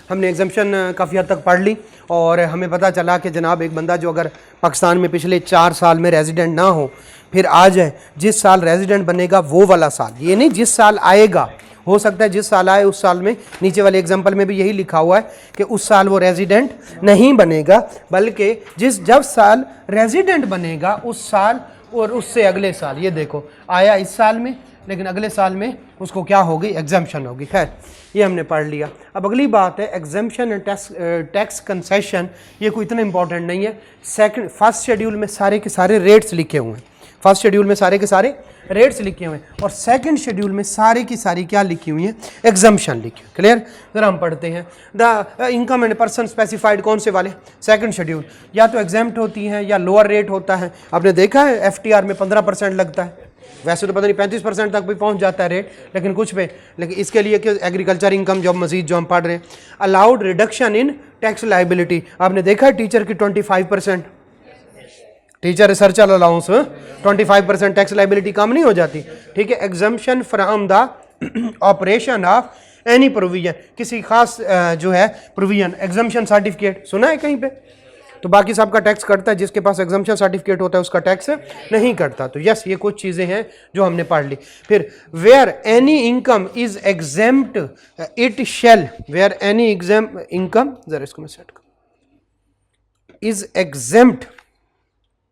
हमने एग्जाम्पशन काफ़ी हद तक पढ़ ली और हमें पता चला कि जनाब एक बंदा जो अगर पाकिस्तान में पिछले 4 साल में रेजिडेंट ना हो, फिर आ जाए, जिस साल रेजिडेंट बनेगा वो वाला साल, ये नहीं जिस साल आएगा, हो सकता है जिस साल आए उस साल में, नीचे वाले एग्जाम्पल में भी यही लिखा हुआ है कि उस साल वो रेजिडेंट नहीं बनेगा, बल्कि जब साल रेजिडेंट बनेगा उस साल और उससे अगले साल, ये देखो आया इस साल में लेकिन अगले साल में उसको क्या होगी, एग्जाम्पशन होगी। खैर ये हमने पढ़ लिया। अब अगली बात है एग्जाम्पशन एंड टैक्स कंसेशन। ये कोई इतना इंपॉर्टेंट नहीं है। फर्स्ट शेड्यूल में सारे के सारे रेट्स लिखे हुए हैं, फर्स्ट शेड्यूल में सारे के सारे रेट्स लिखे हुए हैं और सेकंड शेड्यूल में सारी की सारी क्या लिखी हुई है, एग्जाम्पशन लिखी हुई। क्लियर? अगर हम पढ़ते हैं the income and person specified, कौन से वाले, सेकंड शेड्यूल, या तो एग्जाम्प्ट होती हैं या लोअर रेट होता है। आपने देखा है एफटीआर में 15% लगता है, वैसे तो पता नहीं 35% तक भी पहुंच जाता है रेट, लेकिन कुछ पे, लेकिन इसके लिए कि एग्रीकल्चर इनकम जो मजीद जो हम पढ़ रहे हैं, allowed reduction in tax liability. आपने देखा है टीचर की 25%, teacher researcher allowance 25% tax liability कम नहीं हो जाती। ठीक है। Exemption from the operation of any provision, किसी खास जो है प्रोविजन, एग्जम्पशन सर्टिफिकेट सुना है कहीं पे, तो बाकी सबका टैक्स कटता है, जिसके पास एग्जम्पशन सर्टिफिकेट होता है उसका टैक्स नहीं कटता। तो यस, ये कुछ चीज़ें हैं जो हमने पढ़ ली। फिर where any income is exempt it shall, where any income, जरा इसको मैं सेट कर, is exempt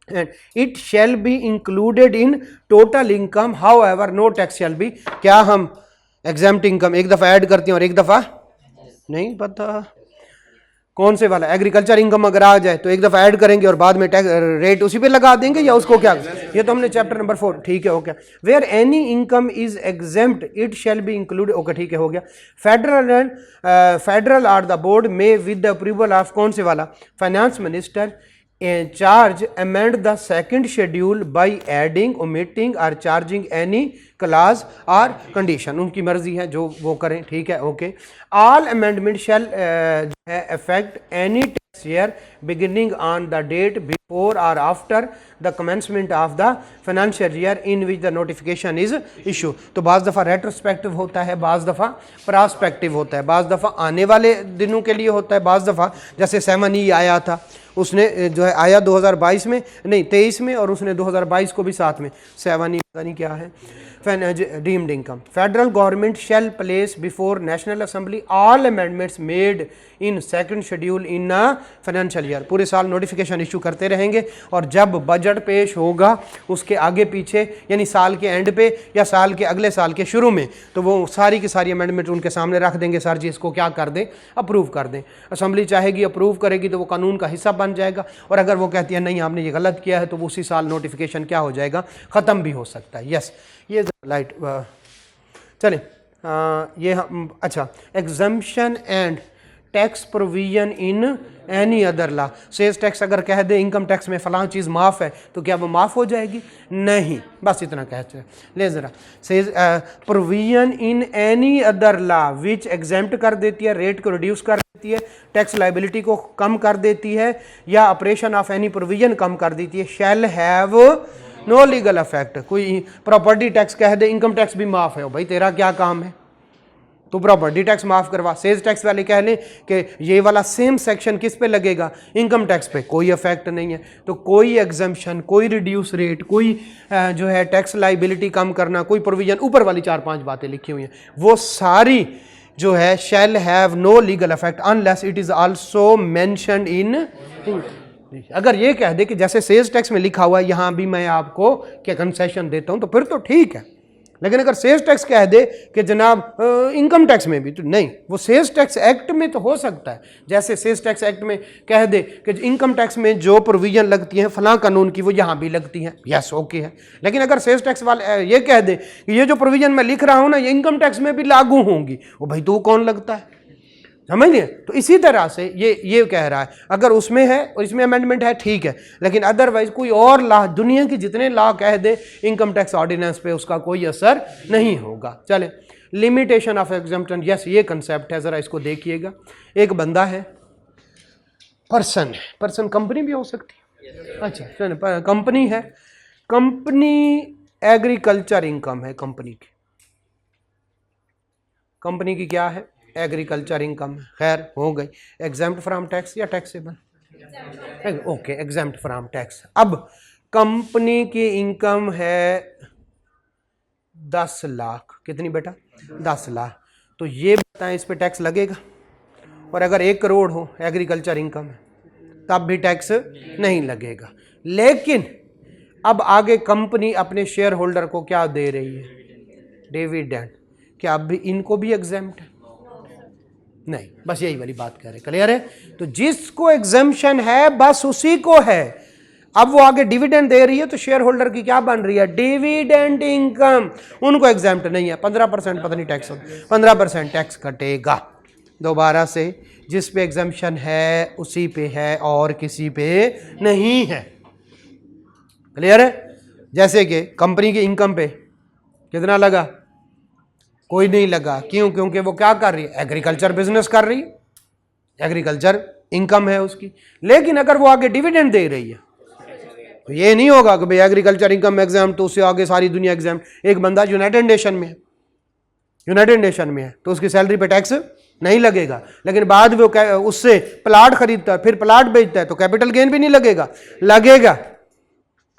and it shall be included in total income, however no tax shall be। क्या हम exempt income एक दफा ऐड करते हैं और एक दफा नहीं, पता कौन से वाला, एग्रीकल्चर इनकम अगर आ जाए तो एक दफा ऐड करेंगे और बाद में टैक्स रेट उसी पे लगा देंगे, या उसको क्या, ये तो हमने चैप्टर नंबर 4, ठीक है, okay. Where any income is exempt it shall be include, okay ठीक है, हो गया। फेडरल आर द बोर्ड में विद द अप्रूवल ऑफ, कौन से वाला, finance minister charge amend the second schedule by adding, omitting और चार्जिंग एनी क्लास और कंडीशन, उनकी मर्जी है जो वो करें, ठीक है, okay. All amendment shall affect any tax year beginning on the date before और after the commencement of the financial year in which the notification is issue. तो बाज़ दफ़ा रेट्रोस्पेक्टिव होता है, बाज़ दफ़ा प्रॉस्पेक्टिव होता है, बाज़ दफ़ा आने वाले दिनों के लिए होता है, बाज़ दफ़ा जैसे 7E आया था, उसने जो है आया 2022 में, नहीं 23 में, और उसने 2022 को भी साथ में, 7E पता नहीं क्या है, deemed income. Federal government shell place before national assembly all amendments made in second schedule in financial year. पूरे साल नोटिफिकेशन इशू करते रहेंगे और जब बजट पेश होगा उसके आगे पीछे, यानी साल के एंड पे या साल के अगले साल के शुरू में, तो वो सारी की सारी अमेंडमेंट उनके सामने रख देंगे, सर जी इसको क्या कर दें, अप्रूव कर दें। असेंबली चाहेगी अप्रूव करेगी तो वो कानून का हिस्सा बन जाएगा, और अगर वो कहती है नहीं आपने ये गलत किया है तो उसी साल नोटिफिकेशन क्या हो जाएगा, ख़त्म भी हो सकता है। यस, ये लाइट चलें, ये हम, अच्छा, exemption and tax provision in any other law. Sales tax अगर कह दे इनकम टैक्स में फलां चीज़ माफ़ है तो क्या वो माफ़ हो जाएगी? नहीं, बस इतना कहते हैं। ले ज़रा, sales provision in any other law which exempt कर देती है, रेट को रिड्यूस कर देती है, टैक्स लाइबिलिटी को कम कर देती है, या ऑपरेशन ऑफ एनी प्रोविजन कम कर देती है, shall have no legal affect. कोई प्रॉपर्टी टैक्स कह दे इनकम टैक्स भी माफ़ है, भाई तेरा क्या काम है, तो प्रॉपर्टी टैक्स माफ़ करवा। सेल्स टैक्स वाले कह लें कि ये वाला सेम सेक्शन किस पे लगेगा, इनकम टैक्स पे, कोई इफेक्ट नहीं है। तो कोई एग्जम्पशन, कोई रिड्यूस रेट, कोई जो है टैक्स लाइबिलिटी कम करना, कोई प्रोविजन, ऊपर वाली 4-5 बातें लिखी हुई हैं, वो सारी जो है shall have no legal effect unless it is also mentioned in. अगर ये कह दे कि जैसे सेल्स टैक्स में लिखा हुआ है यहाँ भी मैं आपको क्या कंसेशन देता हूँ, तो फिर तो ठीक है। लेकिन अगर सेल्स टैक्स कह दे कि जनाब इनकम टैक्स में भी, तो नहीं, वो सेल्स टैक्स एक्ट में तो हो सकता है, जैसे सेल्स टैक्स एक्ट में कह दे कि इनकम टैक्स में जो प्रोविजन लगती हैं फलां कानून की वो यहाँ भी लगती हैं, यस ओके है। लेकिन अगर सेल्स टैक्स वाले ये कह दे कि ये जो प्रोविजन मैं लिख रहा हूँ ना ये इनकम टैक्स में भी लागू होंगी, वो भाई तो कौन लगता है, समझ लिए? तो इसी तरह से ये कह रहा है, अगर उसमें है और इसमें अमेंडमेंट है ठीक है, लेकिन अदरवाइज कोई और लॉ, दुनिया की जितने लॉ कह दे इनकम टैक्स ऑर्डिनेंस पे उसका कोई असर नहीं होगा। चले, लिमिटेशन ऑफ एग्जम्पशन, यस ये कंसेप्ट है, जरा इसको देखिएगा। एक बंदा है, पर्सन है, पर्सन कंपनी भी हो सकती है, अच्छा चलो कंपनी है, कंपनी एग्रीकल्चर इनकम है कंपनी की, कंपनी की क्या है, एग्रीकल्चर इनकम, खैर हो गई। एग्जाम्प्ट फ्रॉम टैक्स या taxable? Okay, exempt from tax. अब कंपनी की इनकम है 10 लाख, कितनी बेटा? 10 लाख। तो ये बताएं इस पे टैक्स लगेगा? और अगर 1 करोड़ हो एग्रीकल्चर इनकम है तब भी टैक्स नहीं लगेगा। लेकिन अब आगे कंपनी अपने शेयर होल्डर को क्या दे रही है? डिविडेंड। क्या अब भी इनको भी एग्जेम्प्ट है? नहीं, बस यही वाली बात कह रहे। क्लियर है? तो जिसको एग्जेम्पशन है बस उसी को है। अब वो आगे डिविडेंड दे रही है तो शेयर होल्डर की क्या बन रही है? Dividend income. उनको एग्जेम्प्ट नहीं है। 15% पता नहीं टैक्स, 15% टैक्स कटेगा। दोबारा से, जिस पे एग्जेम्पशन है उसी पे है और किसी पे नहीं है। क्लियर है? जैसे कि कंपनी की इनकम पे कितना लगा? कोई नहीं लगा। क्यों? क्योंकि वो क्या कर रही है? एग्रीकल्चर बिजनेस कर रही है, एग्रीकल्चर इनकम है उसकी। लेकिन अगर वो आगे डिविडेंड दे रही है तो ये नहीं होगा कि भाई एग्रीकल्चर इनकम एग्जाम तो उससे आगे सारी दुनिया एग्जाम। एक बंदा यूनाइटेड नेशन में है, यूनाइटेड नेशन में है तो उसकी सैलरी पे टैक्स नहीं लगेगा। लेकिन बाद में वो उससे प्लाट खरीदता है, फिर प्लाट बेचता है तो कैपिटल गेन भी नहीं लगेगा? लगेगा।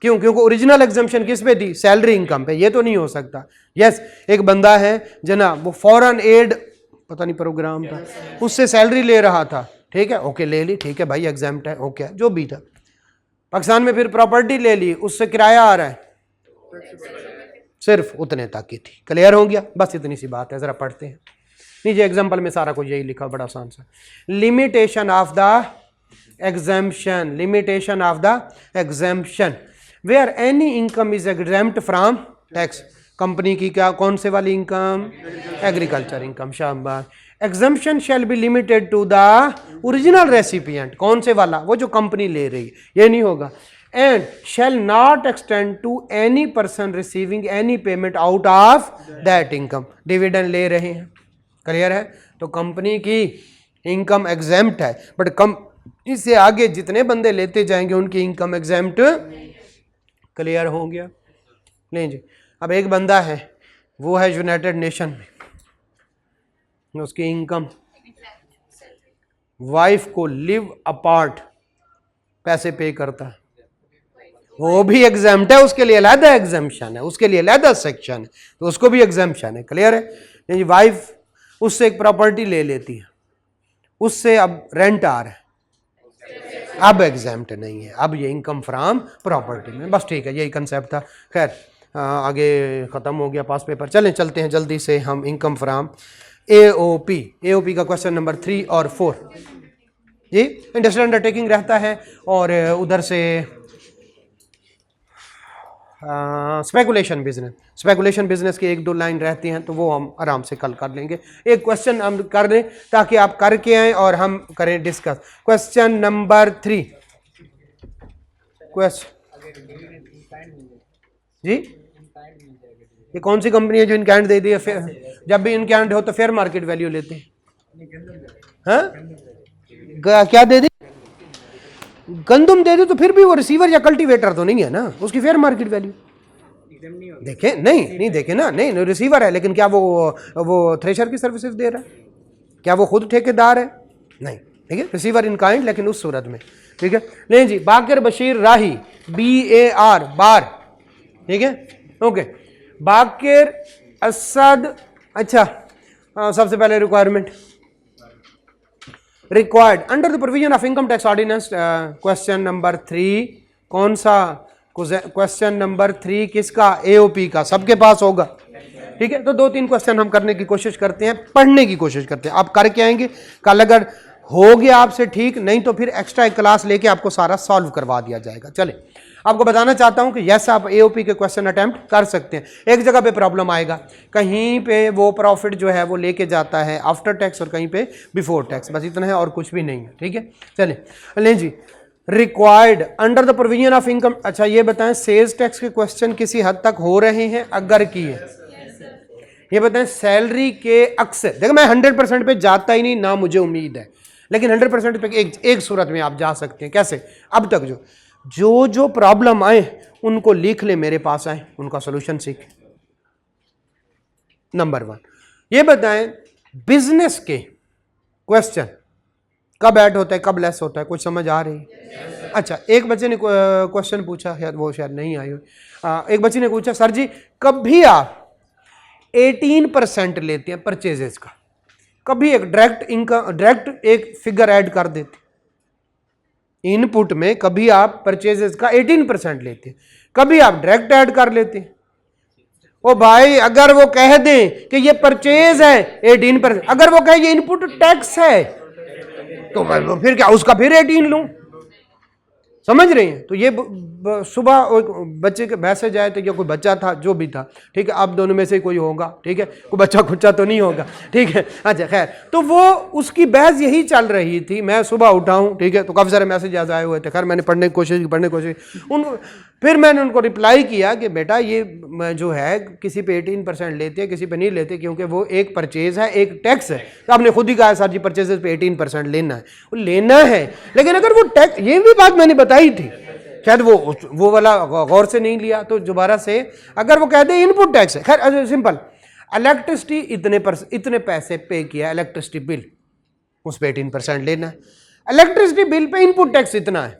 क्यों? क्योंकि ओरिजिनल एग्जाम्पशन किस पे थी? सैलरी इनकम पे। ये तो नहीं हो सकता। यस, एक बंदा है जनाब, वो फॉरेन एड पता नहीं प्रोग्राम था, उससे सैलरी ले रहा था, ठीक है, ओके ले ली, ठीक है भाई एग्जाम्प्ट है, ओके जो भी था। पाकिस्तान में फिर प्रॉपर्टी ले ली, उससे किराया आ रहा है, सिर्फ उतने तक की थी। क्लियर हो गया? बस इतनी सी बात है। जरा पढ़ते हैं नीचे एग्जाम्पल में, सारा कुछ यही लिखा, बड़ा आसान सा। Limitation of the exemption, limitation of the exemption where any income is exempt from tax. Company की क्या, कौन से वाली इनकम? Agriculture income. शाबाश। Exemption shall be limited to the original recipient. कौन से वाला? वो जो कंपनी ले रही है। ये नहीं होगा। And shall not extend to any person receiving any payment out of that income. Dividend ले रहे हैं, क्लियर है? तो कंपनी की इनकम एग्जेम्प्ट है, बट कम इससे आगे जितने बंदे लेते जाएंगे उनकी इनकम एग्जेम्प्ट। क्लियर हो गया? नहीं जी। अब एक बंदा है, वो है यूनाइटेड नेशन में, उसकी इनकम वाइफ को लिव अपार्ट पैसे पे करता है, वो भी एग्जाम्प्ट है। उसके लिए अलहदा एग्जाम्पशन है, उसके लिए अलहदा सेक्शन है, तो उसको भी एग्जाम्पशन है। क्लियर है? नहीं, वाइफ उससे एक प्रॉपर्टी ले लेती है, उससे अब रेंट आ रहा है, अब एग्जाम्प्ट नहीं है, अब ये इनकम फ्रॉम प्रॉपर्टी में। बस ठीक है, यही कंसेप्ट था। खैर आगे ख़त्म हो गया पास पेपर। चलते हैं जल्दी से हम इनकम फ्रॉम एओपी। एओपी का क्वेश्चन नंबर 3 और 4 जी इंडस्ट्रियल अंडरटेकिंग रहता है, और उधर से स्पेकुलेशन बिजनेस, स्पेकुलेशन बिजनेस की 1-2 लाइन रहती हैं, तो वो हम आराम से कल कर लेंगे। एक क्वेश्चन हम कर लें ताकि आप करके आए और हम करें डिस्कस। क्वेश्चन नंबर 3 जी, ये कौन सी कंपनी है जो इनकाइंड दे दी है? जब भी इनकाइंड हो तो फेयर मार्केट वैल्यू लेते हैं। हाँ, क्या दे दी? गंदम दे दे तो फिर भी वो रिसीवर या कल्टीवेटर तो नहीं है ना, उसकी फेयर मार्केट वैल्यू देखे नहीं देखे ना, नहीं रिसीवर है, लेकिन क्या वो थ्रेशर की सर्विसेज दे रहा है? क्या वो खुद ठेकेदार है? नहीं, ठीक है, रिसीवर इन काइंड, लेकिन उस सूरत में। ठीक है, नहीं जी। बाकिर बशीर राही, BAR बार, ठीक है, ओके। बाकिर असद, अच्छा सबसे पहले requirement required under the provision of income tax ordinance. Question number 3 कौन सा? क्वेश्चन नंबर 3 किसका? AOP का। सबके पास होगा, ठीक है। तो 2-3 क्वेश्चन हम करने की कोशिश करते हैं, पढ़ने की कोशिश करते हैं। आप करके आएंगे, कल अगर हो गया आपसे ठीक, नहीं तो फिर एक्स्ट्रा क्लास लेके आपको सारा सॉल्व करवा दिया जाएगा। चले, आपको बताना चाहता हूं कि यस, आप AOP के क्वेश्चन अटेम्प्ट कर सकते हैं। एक जगह पे प्रॉब्लम आएगा, कहीं पे वो प्रॉफिट जो है वो लेके जाता है आफ्टर टैक्स और कहीं पे बिफोर टैक्स, बस इतना है और कुछ भी नहीं है। ठीक है, चले लें जी। Required under the provision of income. अच्छा ये बताएं, सेल्स टैक्स के क्वेश्चन किसी हद तक हो रहे हैं? अगर किए, ये बताएं सैलरी के अक्सर, देखो मैं 100% पे जाता ही नहीं ना, मुझे उम्मीद है, लेकिन 100% पे एक सूरत में आप जा सकते हैं। कैसे? अब तक जो प्रॉब्लम आए उनको लिख ले, मेरे पास आए, उनका सोल्यूशन सीख। नंबर 1 ये बताएं, बिजनेस के क्वेश्चन कब ऐड होता है कब लेस होता है, कुछ समझ आ रही है? अच्छा, एक बच्चे ने क्वेश्चन पूछा, वो शायद नहीं आई हुई। एक बच्चे ने पूछा सर जी कभी आप 18% लेते हैं परचेजेस का, कभी एक डायरेक्ट इनकम डायरेक्ट एक फिगर ऐड कर देते इनपुट में, कभी आप परचेजेस का 18% लेते हैं, कभी आप डायरेक्ट ऐड कर लेते हैं। ओ भाई अगर वो कह दें कि ये परचेज है 18%, अगर वो कहे ये इनपुट टैक्स है तो फिर क्या उसका फिर 18 लूं, समझ रहे हैं? तो ये सुबह बच्चे के मैसेज आए थे, या कोई बच्चा था जो भी था, ठीक है, आप दोनों में से कोई होगा, ठीक है, कोई बच्चा खुच्चा तो नहीं होगा, ठीक है, अच्छा खैर, तो वो उसकी बहस यही चल रही थी। मैं सुबह उठा हूँ, ठीक है, तो काफ़ी सारे मैसेज आए हुए थे, खैर मैंने पढ़ने की कोशिश फिर मैंने उनको रिप्लाई किया कि बेटा ये जो है किसी पे 18% लेते हैं, किसी पे नहीं लेते, क्योंकि वो एक परचेज है, एक टैक्स है। तो आपने खुद ही कहा सर जी परचेजेस पे 18% लेना है, वो लेना है, लेकिन अगर वो टैक्स, ये भी बात मैंने बताई थी, शायद वो वाला गौर से नहीं लिया, तो दोबारा से अगर वो कह दे इनपुट टैक्स है, खैर सिंपल, इलेक्ट्रिसिटी इतने पैसे पे किया, इलेक्ट्रिसिटी बिल, उस पर 18% लेना है, इलेक्ट्रिसिटी बिल पे इनपुट टैक्स इतना है,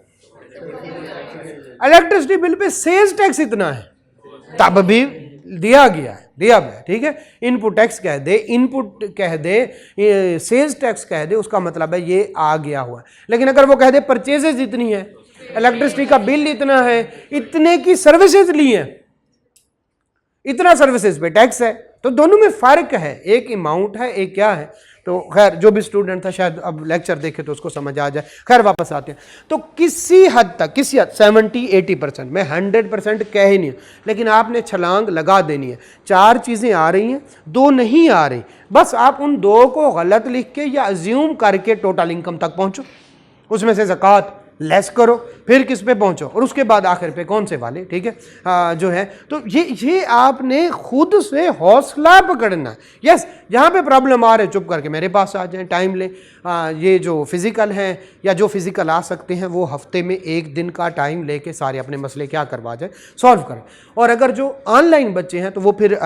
इलेक्ट्रिसिटी बिल पे सेल्स टैक्स इतना है, तब भी दिया गया है, ठीक है, इनपुट टैक्स कह दे, इनपुट कह दे, सेल्स टैक्स कह दे, उसका मतलब है ये आ गया हुआ है। लेकिन अगर वो कह दे परचेजेज इतनी है, इलेक्ट्रिसिटी का बिल इतना है, इतने की सर्विसेज ली है, इतना सर्विसेज पे टैक्स है, तो दोनों में फर्क है, एक अमाउंट है, एक क्या है। तो खैर जो भी स्टूडेंट था शायद अब लेक्चर देखे तो उसको समझ आ जाए। खैर वापस आते हैं, तो किसी हद तक 70-80%, मैं 100% कह ही नहीं, लेकिन आपने छलांग लगा देनी है। 4 चीज़ें आ रही हैं, 2 नहीं आ रही, बस आप उन 2 को गलत लिख के या अज्यूम करके टोटल इनकम तक पहुंचो, उसमें से ज़कात लेस करो, फिर किस पे पहुंचो, और उसके बाद आखिर पे कौन से वाले, ठीक है, जो है। तो ये आपने खुद से हौसला पकड़ना है। यस, जहाँ पे प्रॉब्लम आ रहे चुप करके मेरे पास आ जाएं, टाइम लें। ये जो फिज़िकल हैं या जो फिज़िकल आ सकते हैं वो हफ्ते में 1 दिन का टाइम लेके सारे अपने मसले क्या करवा जाए, सॉल्व करें। और अगर जो ऑनलाइन बच्चे हैं तो वो फिर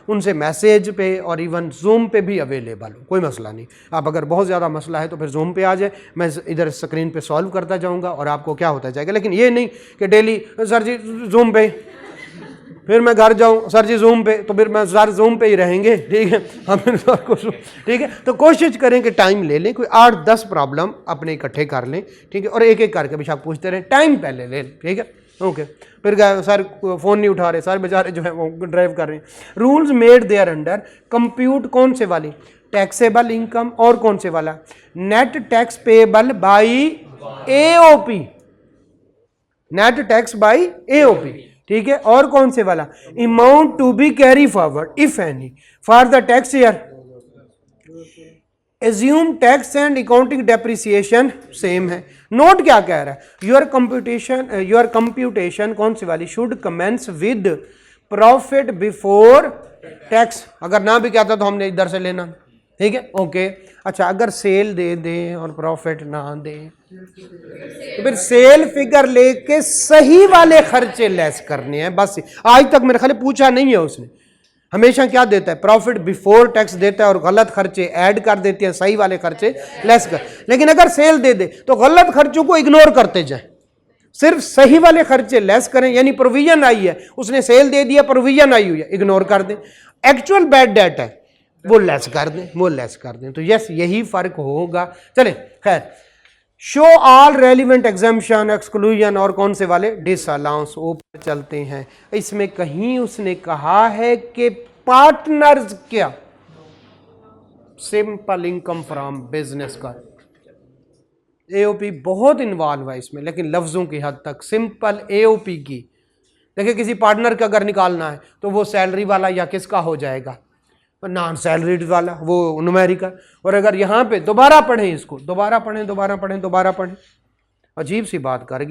उनसे मैसेज पे और इवन जूम पे भी अवेलेबल हो, कोई मसला नहीं। आप अगर बहुत ज़्यादा मसला है तो फिर जूम पे आ जाए, मैं इधर स्क्रीन पे सॉल्व करता जाऊँगा और आपको क्या होता जाएगा। लेकिन ये नहीं कि डेली सर जी जूम पे, फिर मैं घर जाऊं सर जी जूम पे, तो फिर मैं सर जूम पे ही रहेंगे, ठीक है, हम ठीक है। तो कोशिश करें कि टाइम ले लें, कोई 8-10 प्रॉब्लम अपने इकट्ठे कर लें, ठीक है, और एक एक करके बेशक पूछते रहें, टाइम पहले ले लें, ठीक है, ओके। फिर सर फ़ोन नहीं उठा रहे, सर बेचारे जो है वो ड्राइव कर रहे हैं। Rules made there under compute कौन से वाली, टैक्सेबल इनकम, और कौन से वाला, net tax payable by AOP, net tax by AOP, ठीक है, और कौन से वाला, amount to be carry forward if any for the tax year, assume tax and accounting depreciation same है। नोट क्या कह रहा है, योर कंप्यूटेशन कौन सी वाली, should commence with profit before tax, अगर ना भी कहता तो हमने इधर से लेना, ठीक है, ओके। अच्छा, अगर सेल दे दें और प्रॉफिट ना दें तो फिर सेल फिगर लेके सही वाले खर्चे लेस करने हैं, बस। आज तक मेरे ख्याल पूछा नहीं है उसने, हमेशा क्या देता है, प्रॉफिट बिफोर टैक्स देता है और गलत खर्चे ऐड कर देते हैं, सही वाले खर्चे लेस कर। लेकिन अगर सेल दे दे तो गलत खर्चों को इग्नोर करते जाए, सिर्फ सही वाले खर्चे लेस करें, यानी प्रोविजन आई है, उसने सेल दे दिया, प्रोविजन आई हुई है, इग्नोर कर दें। एक्चुअल बैड डेट है वो लेस कर दें, वो लेस कर दें। तो यस, यही फर्क होगा। चले खैर, show all relevant exemption, exclusion, और कौन से वाले, डिसअलाउंस। ऊपर चलते हैं, इसमें कहीं उसने कहा है कि पार्टनर्स क्या, सिंपल इनकम फ्रॉम बिजनेस का, एओपी बहुत इन्वॉल्व है इसमें, लेकिन लफ्जों की हद तक सिंपल एओपी की। देखिए किसी पार्टनर का अगर निकालना है तो वो सैलरी वाला या किसका हो जाएगा, नॉन सैलरीड वाला, वो न्यूमेरिकल। और अगर यहाँ पे दोबारा पढ़ें इसको, दोबारा पढ़ें, अजीब सी बात कर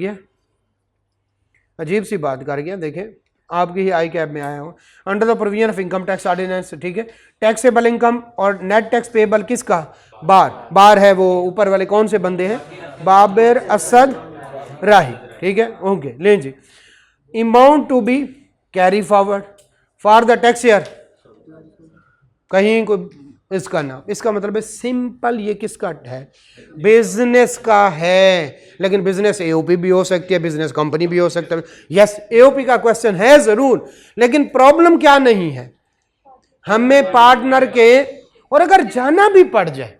गया, देखें आपकी ही आई कैब में आया हूँ, under the provision of income tax ordinance, ठीक है, टैक्सेबल इनकम और नेट टैक्स पेएबल किसका, बार है, वो ऊपर वाले कौन से बंदे हैं, बाबर असद राही, ठीक है, ओके। लें जी, amount to be carry forward for the tax year, कहीं कोई इसका नाम, इसका मतलब है सिंपल, ये किसका है? बिजनेस का है। लेकिन बिजनेस एओपी भी हो सकती है, बिजनेस कंपनी भी हो सकता है। यस, एओपी का क्वेश्चन है जरूर, लेकिन प्रॉब्लम क्या नहीं है, हमें पार्टनर के, और अगर जाना भी पड़ जाए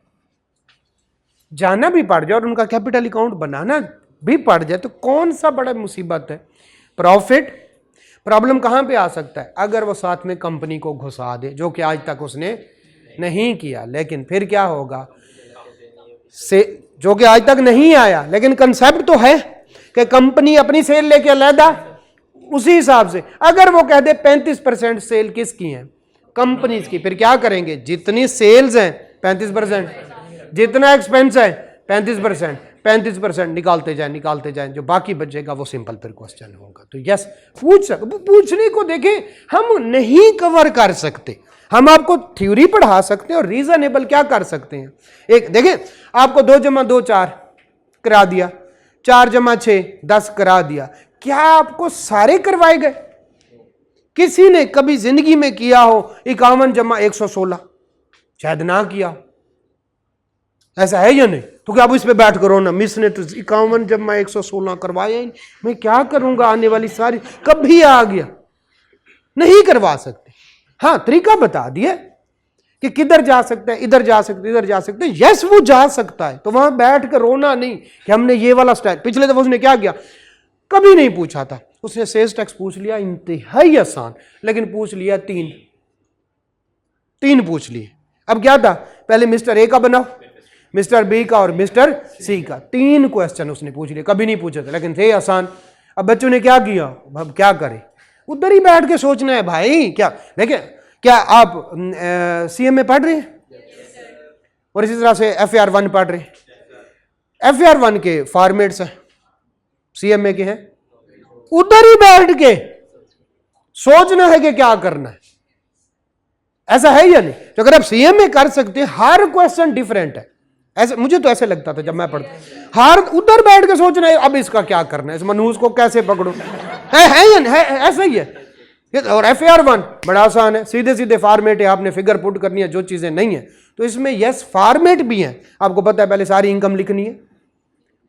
और उनका कैपिटल अकाउंट बनाना भी पड़ जाए तो कौन सा बड़ा मुसीबत है? प्रॉफिट। प्रॉब्लम कहां पे आ सकता है? अगर वो साथ में कंपनी को घुसा दे, जो कि आज तक उसने नहीं किया, लेकिन फिर क्या होगा से, जो कि आज तक नहीं आया, लेकिन कंसेप्ट तो है कि कंपनी अपनी सेल लेके अलहदा, उसी हिसाब से अगर वो कह दे 35% सेल किसकी है? कंपनीज की, फिर क्या करेंगे? जितनी सेल्स हैं 35%, जितना एक्सपेंस है 35% निकालते जाएं, जो बाकी बचेगा वो सिंपल फिर क्वेश्चन होगा। तो यस, पूछने को देखें, हम नहीं कवर कर सकते, हम आपको थ्योरी पढ़ा सकते हैं और रीजनेबल क्या कर सकते हैं। एक देखें, आपको 2 + 2 4 करा दिया, 4 + 6 10 करा दिया, क्या आपको सारे करवाए गए? किसी ने कभी जिंदगी में किया हो 51 + 116? शायद ना किया, ऐसा है या नहीं? तो क्या आप इस पे बैठ करो ना, मिस ने तो 51 + 116 करवाया ही, मैं क्या करूंगा आने वाली सारी, कभी आ गया, नहीं करवा सकते। हाँ, तरीका बता दिया कि किधर जा सकता है, इधर जा सकते, इधर जा सकते। यस, वो जा सकता है, तो वहां बैठ कर रोना नहीं कि हमने ये वाला स्टाइल। पिछले दफा उसने क्या किया, कभी नहीं पूछा था, उसने सेल्स टैक्स पूछ लिया, इंतहाई आसान, लेकिन पूछ लिया तीन पूछ लिए। अब क्या था, पहले मिस्टर ए का बनाओ, मिस्टर बी का और मिस्टर सी का, 3 क्वेश्चन उसने पूछ लिए, कभी नहीं पूछे थे, लेकिन थे आसान। अब बच्चों ने क्या किया, अब क्या करें, उधर ही बैठ के सोचना है भाई। क्या देखिए, क्या आप सीएमए पढ़ रहे हैं और इसी तरह से FAR1 पढ़ रहे हैं? FAR1 के फॉर्मेट्स हैं, सीएमए के हैं, उधर ही बैठ के सोचना है कि क्या करना है, ऐसा है या नहीं? तो अगर आप सीएमए कर सकते हैं, हर क्वेश्चन डिफरेंट है, ऐसे मुझे तो ऐसे लगता था जब मैं पढ़ता, हर उधर बैठ के सोचना है अब इसका क्या करना है, इस मनहूस को कैसे पकड़ो, है या नहीं? ऐसा ही है। और FAR1 बड़ा आसान है, सीधे सीधे फॉर्मेट है, आपने फिगर पुट करनी है, जो चीजें नहीं है। तो इसमें यस फॉर्मेट भी है, आपको पता है, पहले सारी इनकम लिखनी है,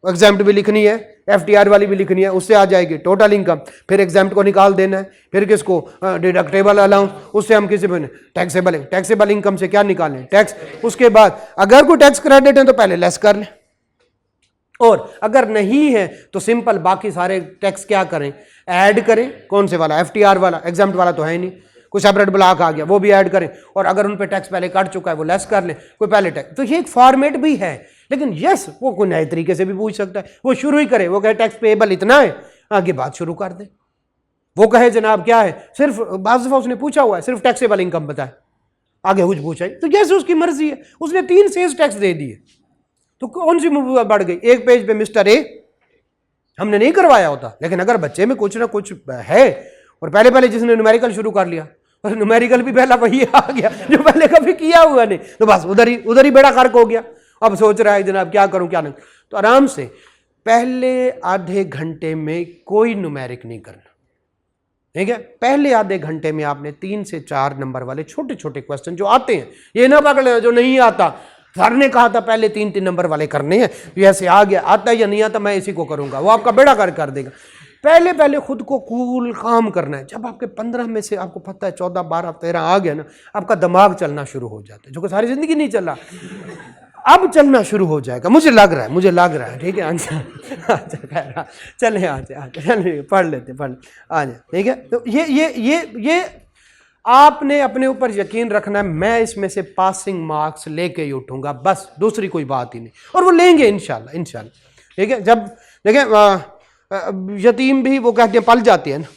एग्जाम्प्ट भी लिखनी है, FTR वाली भी लिखनी है, उससे आ जाएगी टोटल इनकम, फिर एग्जाम्प्ट को निकाल देना है, फिर किसको डिडक्टेबल अलाउंस, उससे हम किसी टैक्सेबल इनकम से क्या निकालें, टैक्स। उसके बाद अगर कोई टैक्स क्रेडिट है तो पहले लेस कर लें, और अगर नहीं है तो सिंपल बाकी सारे टैक्स क्या करें, ऐड करें। कौन से वाला, FTR वाला, एग्जाम्प्ट वाला तो है नहीं, कोई सेपरेट ब्लॉक आ गया वो भी ऐड करें, और अगर उन पे टैक्स पहले कट चुका है वो लेस कर लें, कोई पहले टैक्स। तो ये एक फॉर्मेट भी है, लेकिन यस वो कोई नए तरीके से भी पूछ सकता है, वो शुरू ही करे, वो कहे टैक्स पेएबल इतना है, आगे बात शुरू कर दे। वो कहे जनाब क्या है, सिर्फ बाज़ दफा उसने पूछा हुआ है सिर्फ टैक्सेबल इनकम बताए, आगे कुछ पूछा ही, तो जैसे उसकी मर्जी है, उसने 3 सेल्स टैक्स दे दिए, तो कौन सी मूवी बढ़ गई? एक पेज पे मिस्टर ए हमने नहीं करवाया होता, लेकिन अगर बच्चे में कुछ ना कुछ है, और पहले जिसने न्यूमेरिकल शुरू कर लिया, और न्यूमेरिकल भी पहला वही आ गया जो पहले कभी किया हुआ नहीं, तो बस उधर ही बेड़ा गर्क हो गया। अब सोच रहा है जनाब क्या करूं क्या नहीं, तो आराम से पहले आधे घंटे में कोई न्यूमेरिक नहीं करना, ठीक है? पहले आधे घंटे में आपने 3 से 4 नंबर वाले छोटे छोटे क्वेश्चन जो आते हैं, ये ना पकड़ लेना जो नहीं आता। सर ने कहा था पहले 3 नंबर वाले करने हैं, तो ऐसे आ गया, आता या नहीं आता मैं इसी को करूंगा, वो आपका बेड़ा गर्क कर देगा। पहले खुद को कूल काम करना है। जब आपके 15 में से आपको पता है 14 12 13 आ गया ना, आपका दिमाग चलना शुरू हो जाता है, जो कि सारी जिंदगी नहीं चला, अब चलना शुरू हो जाएगा, मुझे लग रहा है, ठीक है? अच्छा चले चलिए पढ़ लेते आ जाए, ठीक है? तो ये आपने अपने ऊपर यकीन रखना है, मैं इसमें से पासिंग मार्क्स लेके ही उठूंगा, बस दूसरी कोई बात ही नहीं, और वो लेंगे इंशाल्लाह, ठीक है? जब देखें यतीम भी वो कहते हैं पल जाते हैं ना,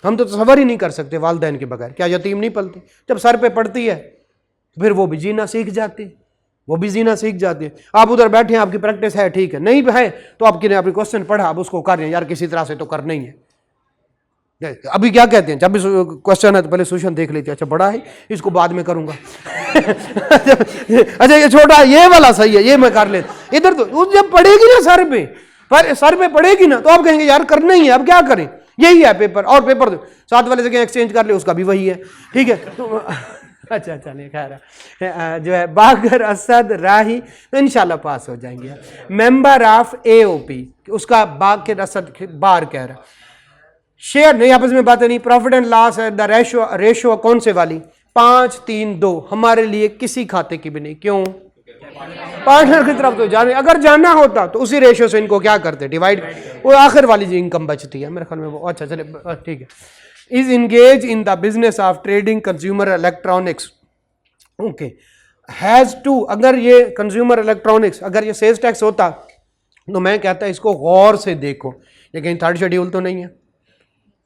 हम तो तसव्वुर ही नहीं कर सकते वालिदैन के बगैर, क्या यतीम नहीं पलते? जब सर पे पड़ती है फिर वो भी जीना सीख जाते हैं, आप उधर बैठे हैं, आपकी प्रैक्टिस है, ठीक है, नहीं है तो आपने क्वेश्चन पढ़ा, अब उसको कर रहे हैं यार, किसी तरह से तो करना ही है। अभी क्या कहते हैं, जब भी क्वेश्चन है तो पहले सोल्यूशन देख लेते हैं, अच्छा बड़ा है इसको बाद में करूंगा अच्छा ये छोटा, ये वाला सही है, ये मैं कर लेता, इधर तो जब पढ़ेगी ना सर पे पड़ेगी ना, तो आप कहेंगे यार करना ही है, अब क्या करें, यही है पेपर, और पेपर 7 वाले जगह एक्सचेंज कर ले, उसका भी वही है, ठीक है? तो अच्छा चलिए खैर जो है बागर असद राही तो इंशाल्लाह पास हो जाएंगे। मेंबर ऑफ AOP उसका बागर असद बार कह रहा शेयर नहीं आपस में बातें नहीं। प्रॉफिट एंड लॉस है द रेशो कौन से वाली 5 3 2 हमारे लिए किसी खाते की भी नहीं। क्यों पार्टनर की तरफ तो जाने अगर जाना होता तो उसी रेशियो से इनको क्या करते डिवाइड वो आखिर वाली जो इनकम बचती है मेरे ख्याल में वो अच्छा चले ठीक है। Is engage in the business of trading consumer electronics okay has to अगर ये कंज्यूमर इलेक्ट्रॉनिक्स अगर ये सेल्स टैक्स होता तो मैं कहता इसको गौर से देखो ये कहीं थर्ड शेड्यूल तो नहीं है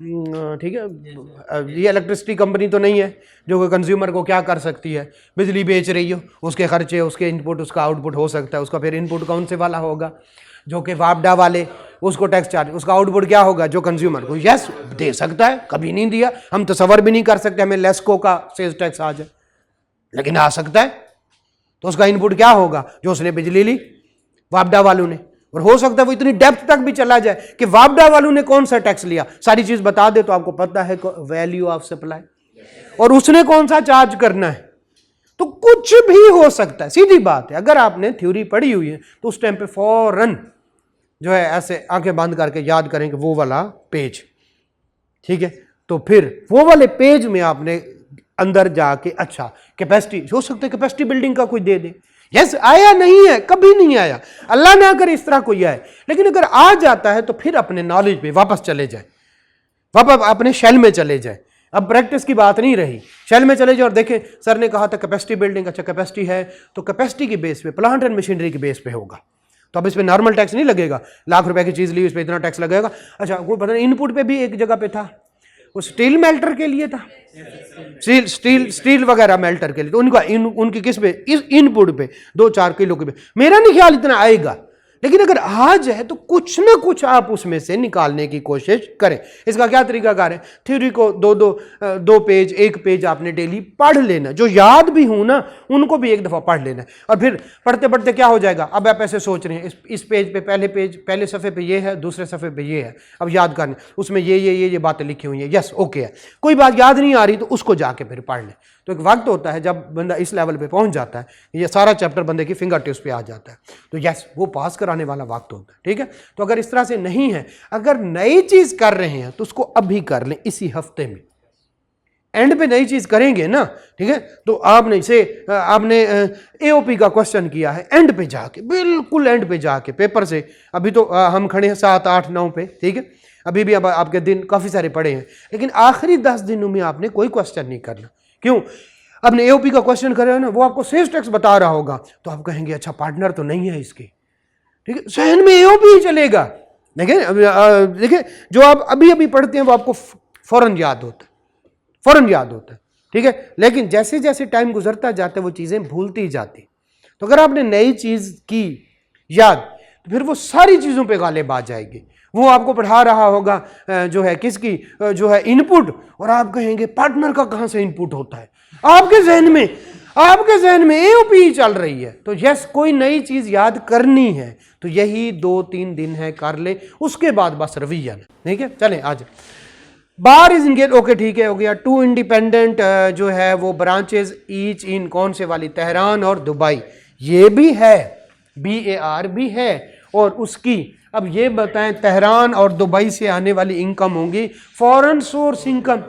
ठीक है। ये इलेक्ट्रिसिटी कंपनी तो नहीं है जो कोई कंज्यूमर को क्या कर सकती है बिजली बेच रही हो उसके खर्चे उसके इनपुट उसका आउटपुट हो सकता है उसका फिर इनपुट कौन से वाला होगा जो कि वापडा वाले उसको टैक्स चार्ज उसका आउटपुट क्या होगा जो कंज्यूमर को यस दे सकता है कभी नहीं दिया हम तसव्वुर भी नहीं कर सकते हमें लेस्को का सेल्स टैक्स आ जाए लेकिन आ सकता है तो उसका इनपुट क्या होगा जो उसने बिजली ली वापडा वालों ने और हो सकता है वो इतनी डेप्थ तक भी चला जाए कि वापडा वालों ने कौन सा टैक्स लिया सारी चीज बता दे तो आपको पता है वैल्यू ऑफ सप्लाई और उसने कौन सा चार्ज करना है तो कुछ भी हो सकता है। सीधी बात है अगर आपने थ्योरी पढ़ी हुई है तो उस टाइम पे फौरन जो है ऐसे आंखें बंद करके याद करेंगे वो वाला पेज ठीक है। तो फिर वो वाले पेज में आपने अंदर जाके अच्छा कैपेसिटी हो सकता है कैपेसिटी बिल्डिंग का कोई दे दे यस आया नहीं है कभी नहीं आया अल्लाह ना करे इस तरह कोई आए लेकिन अगर आ जाता है तो फिर अपने नॉलेज पे वापस चले जाए वापस अपने शेल में चले जाए। अब प्रैक्टिस की बात नहीं रही शेल में चले जाए और देखें सर ने कहा था कैपेसिटी बिल्डिंग अच्छा कैपेसिटी है तो कैपेसिटी की बेस पे प्लांट एंड मशीनरी की बेस पे होगा तो अब इस पे नॉर्मल टैक्स नहीं लगेगा लाख रुपए की चीज ली इस पे इतना टैक्स लगेगा। अच्छा कोई पता नहीं इनपुट पे भी एक जगह पे था वो स्टील मेल्टर के लिए था स्टील वगैरह मेल्टर के लिए तो उनका उनकी किस पे इस इनपुट पे 2-4 किलो के पे मेरा नहीं ख्याल इतना आएगा लेकिन अगर आ जाए तो कुछ ना कुछ आप उसमें से निकालने की कोशिश करें। इसका क्या तरीकाकार है थ्योरी को दो पेज एक पेज आपने डेली पढ़ लेना जो याद भी हो ना उनको भी एक दफ़ा पढ़ लेना और फिर पढ़ते पढ़ते क्या हो जाएगा अब आप ऐसे सोच रहे हैं इस पेज पे पहले सफ़े पे ये है दूसरे सफ़े पे ये है अब याद करने उसमें ये बातें लिखी हुई हैं यस ओके है कोई बात याद नहीं आ रही तो उसको जाके फिर पढ़ लें। तो एक वक्त होता है जब बंदा इस लेवल पे पहुंच जाता है ये सारा चैप्टर बंदे की फिंगर टिप्स पे आ जाता है तो यस वो पास कराने वाला वक्त होता है ठीक है। तो अगर इस तरह से नहीं है अगर नई चीज कर रहे हैं तो उसको अभी कर लें इसी हफ्ते में एंड पे नई चीज करेंगे ना ठीक है। तो आपने AOP का क्वेश्चन किया है एंड पे जाके बिल्कुल एंड पे जाके पेपर से अभी तो हम खड़े हैं 7 8 9 पे ठीक है अभी भी अब आपके दिन काफी सारे पड़े हैं लेकिन आखिरी 10 दिनों में आपने कोई क्वेश्चन नहीं करना। क्यों आपने AOP का क्वेश्चन कर रहे हो ना वो आपको सेल्स टैक्स बता रहा होगा तो आप कहेंगे अच्छा पार्टनर तो नहीं है इसके ठीक है सहन में AOP ही चलेगा। देखिए जो आप अभी अभी पढ़ते हैं वो आपको फौरन याद होता है ठीक है लेकिन जैसे जैसे टाइम गुजरता जाता है वो चीजें भूलती जाती। तो अगर आपने नई चीज की याद तो फिर वो सारी चीजों पे गालिब आ जाएगी। वो आपको पढ़ा रहा होगा जो है किसकी जो है इनपुट और आप कहेंगे पार्टनर का कहां से इनपुट होता है आपके जहन में AOP ही चल रही है। तो यस कोई नई चीज याद करनी है तो यही 2-3 दिन है कर ले उसके बाद बस रिवीजन ठीक है। चलें आज बार इज इंगेज ओके ठीक है हो गया। 2 इंडिपेंडेंट जो है वो ब्रांचेस ईच इन कौन से वाली तेहरान और दुबई ये भी है BAR भी है और उसकी अब ये बताएं तेहरान और दुबई से आने वाली इनकम होंगी फॉरेन सोर्स इनकम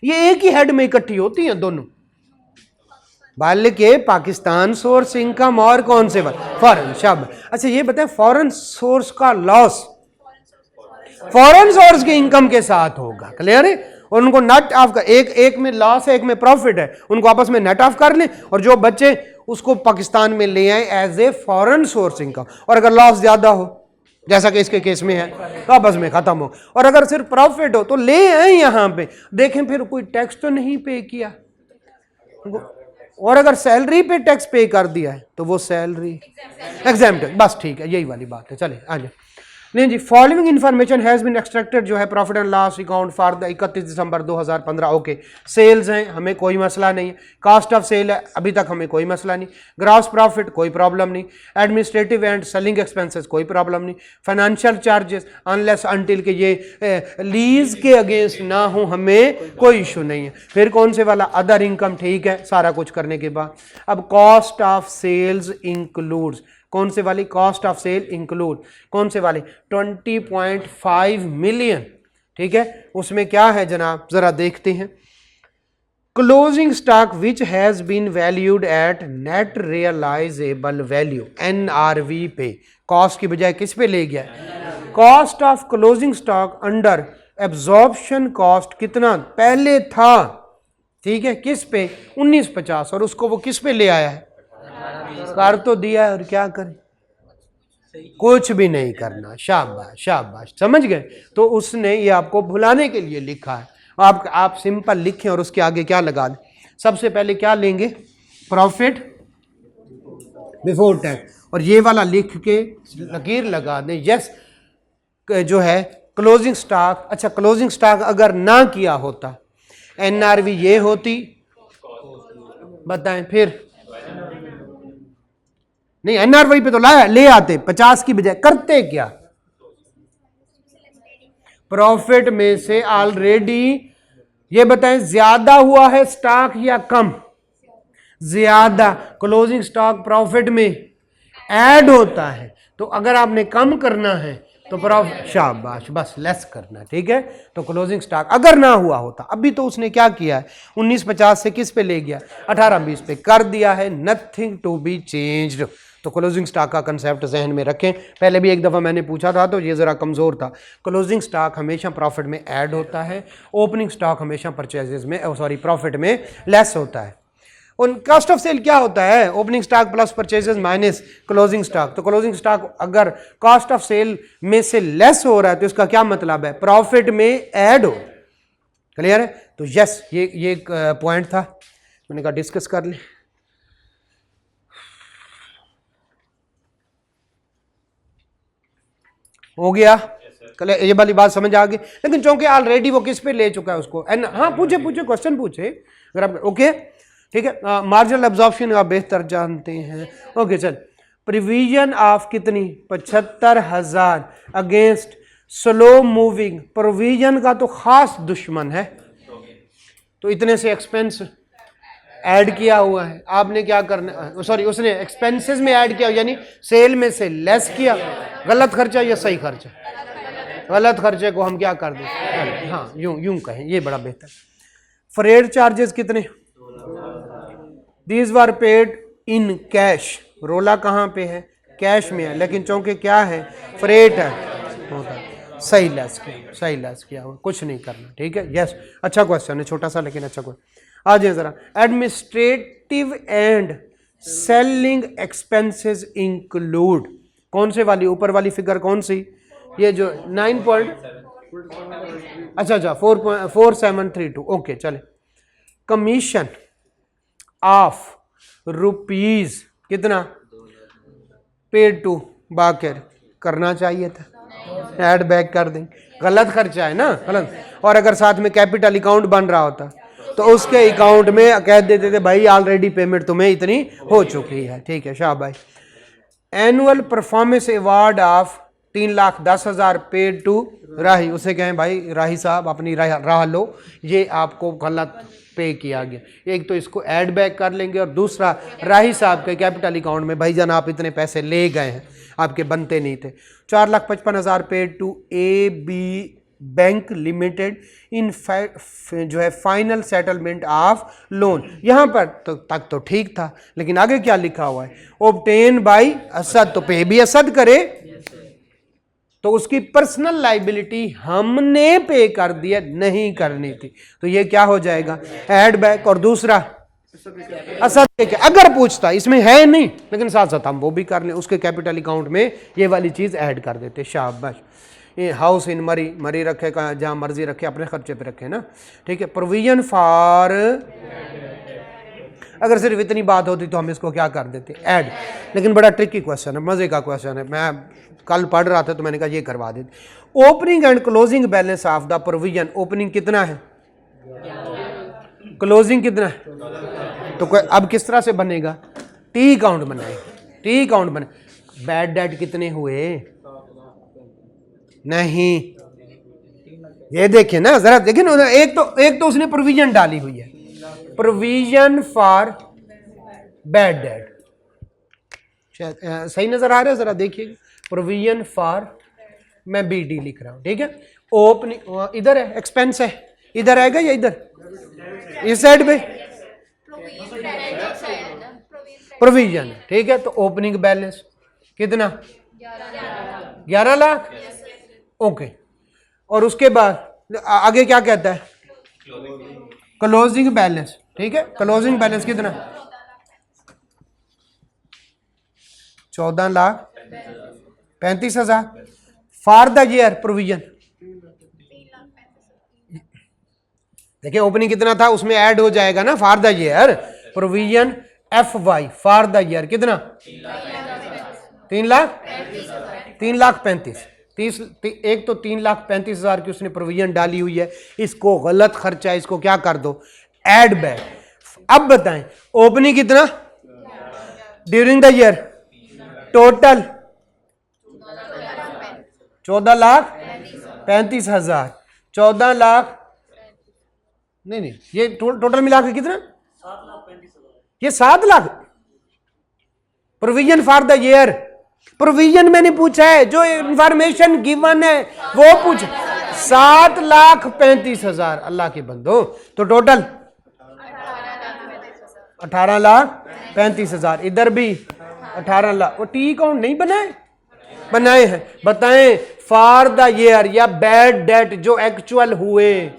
ये एक ही हेड में इकट्ठी होती हैं दोनों बल्कि पाकिस्तान सोर्स इनकम और कौन से फॉरेन शब्द। अच्छा ये बताएं फॉरेन सोर्स का लॉस फॉरेन सोर्स की इनकम के साथ होगा क्लियर है और उनको नेट ऑफ कर एक में लॉस है एक में प्रॉफिट है उनको आपस में नेट ऑफ कर लें और जो बच्चे उसको पाकिस्तान में ले आए as a foreign source income और अगर लॉस ज्यादा हो जैसा कि इसके केस में है तो आपस में खत्म हो और अगर सिर्फ प्रॉफिट हो तो ले आए यहां पे देखें फिर कोई टैक्स तो नहीं पे किया और अगर सैलरी पे टैक्स पे कर दिया है तो वो सैलरी एग्जैम्प्ट बस ठीक है यही वाली बात है। चले आगे नहीं जी, following information has been extracted जो है profit and loss account for the 31 December 2015। Okay, sales हैं, हमें कोई मसला नहीं है। कॉस्ट ऑफ सेल है, अभी तक हमें कोई मसला नहीं। ग्रॉस प्रॉफिट कोई प्रॉब्लम नहीं। एडमिनिस्ट्रेटिव एंड सेलिंग एक्सपेंसेस कोई प्रॉब्लम नहीं। फाइनेंशियल चार्जेस अनलेस अनटिल के ये लीज के अगेंस्ट ना हो, हमें कोई इशू नहीं है। फिर कौन से वाला, अदर इनकम, ठीक है, सारा कुछ करने के बाद। अब कॉस्ट ऑफ सेल्स इंक्लूड्स, कौन से वाली, कॉस्ट ऑफ सेल इंक्लूड कौन से वाले, 20.5 मिलियन, ठीक है। उसमें क्या है जनाब, जरा देखते हैं। Closing stock which has been valued at net realisable value NRV पे, कॉस्ट की बजाय किस पे ले गया, cost of closing stock under absorption cost कितना पहले था, ठीक है, किस पे, 1950, और उसको वो किस पे ले आया है, कर तो दिया है, और क्या करे, कुछ भी नहीं करना। शाबाश शाबाश, समझ गए। तो उसने ये आपको भुलाने के लिए लिखा है। आप सिंपल लिखें और उसके आगे क्या लगा दें। सबसे पहले क्या लेंगे, प्रॉफिट बिफोर टैक्स, और ये वाला लिख के लकीर लगा दें, यस जो है क्लोजिंग स्टॉक। अच्छा, क्लोजिंग स्टॉक अगर ना किया होता, NRV ये होती, बताएं फिर, नहीं NRV पे तो लाया, ले आते 50 की बजाय, करते क्या, प्रॉफिट में से ऑलरेडी, ये बताएं ज्यादा हुआ है स्टॉक या कम, ज्यादा, क्लोजिंग स्टॉक प्रॉफिट में ऐड होता है। तो अगर आपने कम करना है तो प्रॉफिट, शाबाश, बस लेस करना, ठीक है। तो क्लोजिंग स्टॉक अगर ना हुआ होता, अभी तो उसने क्या किया है, 1950 से किस पे ले गया, 1820 पे कर दिया है, नथिंग टू बी चेंज्ड। तो क्लोजिंग स्टॉक का कंसेप्ट जहन में रखें। पहले भी एक दफ़ा मैंने पूछा था तो ये ज़रा कमज़ोर था। क्लोजिंग स्टॉक हमेशा प्रॉफिट में ऐड होता है, ओपनिंग स्टॉक हमेशा परचेजेस में, सॉरी, प्रॉफिट में लेस होता है। और कॉस्ट ऑफ सेल क्या होता है, opening stock plus purchases minus closing stock. तो क्लोजिंग स्टॉक अगर कॉस्ट ऑफ सेल में से लेस हो रहा है तो इसका क्या मतलब है, प्रॉफिट में ऐड हो। क्लियर है। तो यस, ये एक पॉइंट था, मैंने कहा डिस्कस कर ले। हो गया, ये वाली बात समझ आ गई। लेकिन चूंकि ऑलरेडी वो किस पे ले चुका है उसको, एंड हाँ, पूछे क्वेश्चन पूछे अगर आप, ओके ठीक है। मार्जिनल एब्जॉर्प्शन आप बेहतर जानते हैं। ओके चल, प्रोविजन ऑफ कितनी, 75,000 अगेंस्ट स्लो मूविंग, प्रोविजन का तो खास दुश्मन है, तो इतने से एक्सपेंस ऐड किया हुआ है। आपने क्या करना, सॉरी उसने एक्सपेंसेस में ऐड किया, यानी सेल में से लेस किया। गलत खर्चा या सही खर्चा, गलत खर्चे को हम क्या कर दें, हाँ यूं कहें, ये बड़ा बेहतर। फ्रेट चार्जेस कितने, these were paid in cash, रोला कहाँ पे है, कैश में है, लेकिन चूंकि क्या है, फ्रेट है, होता है, सही लेस किया, सही लेस किया हुआ, कुछ नहीं करना, ठीक है। यस, अच्छा क्वेश्चन है, छोटा सा लेकिन अच्छा क्वेश्चन। आ जाए जरा, administrative and selling expenses include, कौन से वाली, ऊपर वाली फिगर कौन सी, ये जो 9 अच्छा 4732, ओके चले। कमीशन ऑफ रुपीज कितना, पेड टू बाकर, करना चाहिए था, ऐड बैक कर दें, गलत खर्चा है ना, गलत। और अगर साथ में कैपिटल अकाउंट बन रहा होता तो उसके अकाउंट में कह देते थे भाई ऑलरेडी पेमेंट तुम्हें इतनी हो चुकी है, ठीक है, शाबाश। Annual performance award of 3,10,000 paid to Rahi, उसे कहें भाई राही साहब अपनी राह लो, ये आपको गलत पे किया गया। एक तो इसको ऐड बैक कर लेंगे, और दूसरा राही साहब के कैपिटल अकाउंट में भाईजान आप इतने पैसे ले गए हैं, आपके बनते नहीं थे। 4,55,000 paid to AB bank limited in जो है फाइनल सेटलमेंट ऑफ लोन। यहां पर तक तो ठीक था, लेकिन आगे क्या लिखा हुआ है, ओब्टेन बाय असद, तो पे भी असद करे, तो उसकी पर्सनल लाइबिलिटी हमने पे कर दिया, नहीं करनी थी, तो ये क्या हो जाएगा, ऐड बैक। और दूसरा असद के, अगर पूछता, इसमें है नहीं, लेकिन साथ साथ हम वो भी कर लें, उसके कैपिटल अकाउंट में ये वाली चीज ऐड कर देते, शाबाश। ये हाउस इन मरी रखे, जहां मर्जी रखे, अपने खर्चे पे रखे ना, ठीक है। प्रोविजन फॉर अगर सिर्फ इतनी बात होती तो हम इसको क्या कर देते, ऐड। लेकिन बड़ा ट्रिकी क्वेश्चन है, मजे का क्वेश्चन है, मैं कल पढ़ रहा था तो मैंने कहा ये करवा देते। Opening and closing balance of the provision, opening कितना है, क्लोजिंग कितना है, तो अब किस तरह से बनेगा, टी काउंट बनाएंगे, टी काउंट बने। बैड डेट कितने हुए, नहीं, ये देखिए ना जरा, देखिए ना, एक तो उसने प्रोविजन डाली हुई है, प्रोविजन फॉर बैड डेट, सही नजर आ रहा है, जरा देखिए, प्रोविजन फॉर, मैं बी डी लिख रहा हूं, ठीक है। ओपनिंग इधर है, एक्सपेंस है, इधर आएगा या इधर, इस साइड पे प्रोविजन, ठीक है। तो ओपनिंग बैलेंस कितना, 11 लाख, ओके। और उसके बाद आगे क्या कहता है, क्लोजिंग बैलेंस, ठीक है। क्लोजिंग बैलेंस कितना, 14,35,000 फॉर द ईयर प्रोविजन। देखिए ओपनिंग कितना था, उसमें ऐड हो जाएगा ना for the year, provision F Y for the year कितना, 3,35,000। एक तो 3,35,000 की उसने प्रोविजन डाली हुई है, इसको गलत खर्चा है, इसको क्या कर दो, ऐड बैक। अब बताएं ओपनिंग कितना during the year, total 14,35,000, 14 lakh, नहीं ये टोटल मिला के कितना, ये 7 lakh. Provision for the year, provision मैंने पूछा है, जो इंफॉर्मेशन गिवन है वो पूछ, 7,35,000 अल्लाह के बंदो, तो टोटल 18,35,000, इधर भी 18 लाख। वो टी काउंट नहीं बनाए, बनाए हैं, बताएं फॉर द ईयर या बैड डेट जो एक्चुअल हुए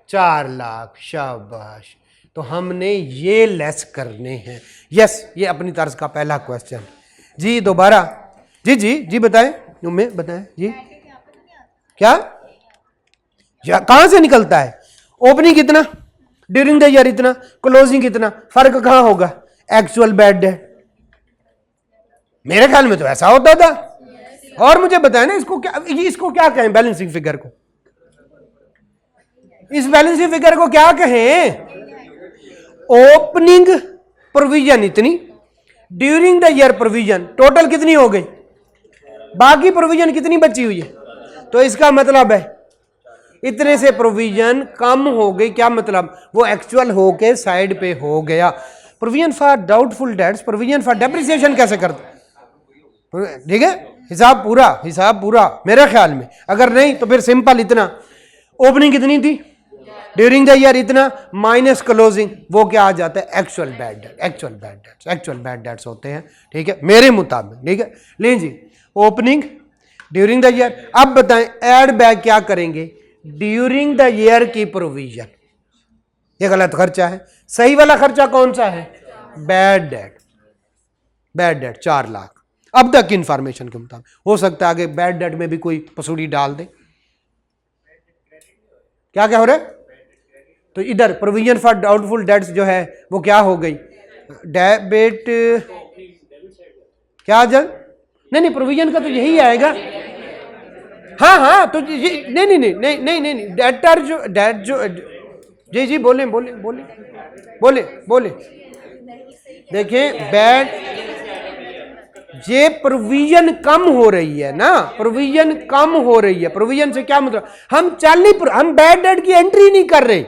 4 लाख, शाबाश। तो हमने ये लेस करने हैं, यस, ये अपनी तर्ज का पहला क्वेश्चन। जी दोबारा, जी बताएं, मैं बताएं जी, क्या कहां से निकलता है, ओपनिंग कितना ड्यूरिंग द ईयर इतना, क्लोजिंग कितना, फर्क कहां होगा, एक्चुअल बैड डेट। मेरे ख्याल में तो ऐसा होता था। और मुझे बताएं ना, इसको क्या कहें, बैलेंसिंग फिगर को, इस बैलेंसिंग फिगर को क्या कहें, ओपनिंग प्रोविजन इतनी, during the year provision total कितनी हो गई, बाकी प्रोविजन कितनी बची हुई है, तो इसका मतलब है इतने से प्रोविजन कम हो गई, क्या मतलब, वो एक्चुअल होके साइड पे हो गया। Provision for doubtful debts, provision for depreciation कैसे करते, ठीक है, हिसाब पूरा मेरे ख्याल में, अगर नहीं तो फिर सिंपल इतना, ओपनिंग कितनी थी ड्यूरिंग द ईयर इतना माइनस क्लोजिंग, वो क्या आ जाता है, actual bad debt, actual bad debts होते हैं, ठीक है मेरे मुताबिक, ठीक है। लीजिए ओपनिंग ड्यूरिंग द ईयर, अब बताएं ऐड बैक क्या करेंगे, ड्यूरिंग द ईयर की प्रोविजन, ये गलत खर्चा है, सही वाला खर्चा कौन सा है, बैड डेट 4 लाख। अब तक की इंफॉर्मेशन के मुताबिक हो सकता है आगे बैड डेट में भी कोई पसूड़ी डाल दे, क्या हो रहा है, तो इधर प्रोविजन फॉर डाउटफुल डेट्स जो है वो क्या हो गई, डेबिट, क्या जल, नहीं प्रोविजन का तो यही आएगा, हाँ तो नहीं डेटर जो डेट जो, जी बोले देखिए बैड, ये प्रोविजन कम हो रही है ना, प्रोविजन कम हो रही है, प्रोविजन से क्या मतलब, हम बैड डेट की एंट्री नहीं कर रहे,